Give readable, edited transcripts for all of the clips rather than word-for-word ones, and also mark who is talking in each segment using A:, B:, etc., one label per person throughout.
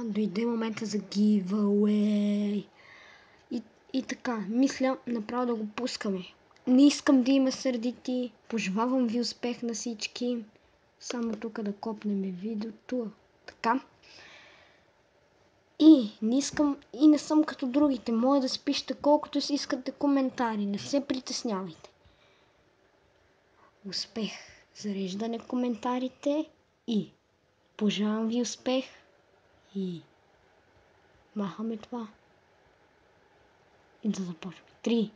A: Дойде момента за giveaway. И така, мисля направо да го пускаме. Не искам да има сърдити. Пожелавам ви успех на всички. Само тук да копнем видеото. Така. И не искам и не съм като другите. Може да спишете колкото си искате коментари. Не се притеснявайте. Успех. Зареждане коментарите и пожелавам ви успех и махаме това. И да започваме. 3,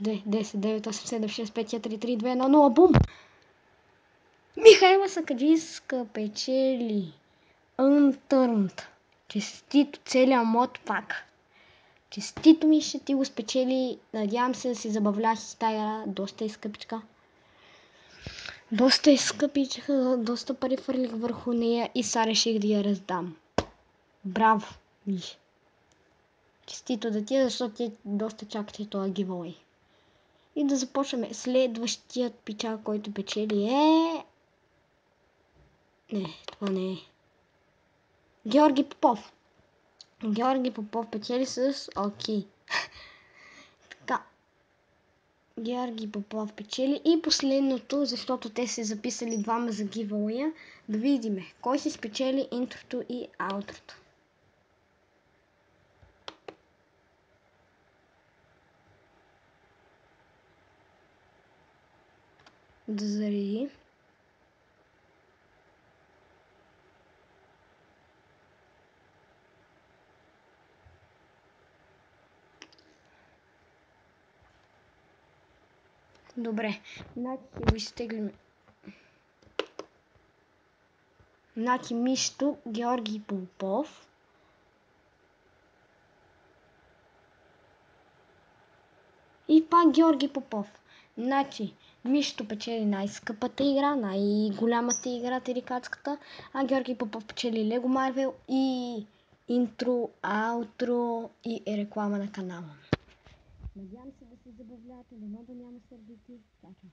A: 2, 10, 9, 8, 7, 6, 5, 4, 3, 2, 1, 0, бум! Михайла Сакаджийска печели Unturned. Честито, целият мод пак. Честито ми, ще ти го спечели. Надявам се да си забавлях с тая доста е скъпичка. Доста е скъпичка, доста пари фърлих върху нея и сега реших да я раздам. Браво, Миши. Честито да ти, защото ти доста чакате това giveaway. И да започваме. Следващият пичак, който печели е... Не, това не е. Георги Попов. Георги Попов печели с окей. Така. Георги Попов печели. И последното, защото те се записали двама за giveaway, да видиме кой си спечели интрото и аутрото. Да зареди. Добре, значи го изтеглим. Значи Мишто, Георги Попов. И пак Георги Попов. Значи, Мишто печели най-скъпата игра, най-голямата игра, терикатската, а Георги Попов печели Лего Марвел и интро, аутро и реклама на канала. Надявам се да се забавлявате, дано да няма сърдити. Чао, чао.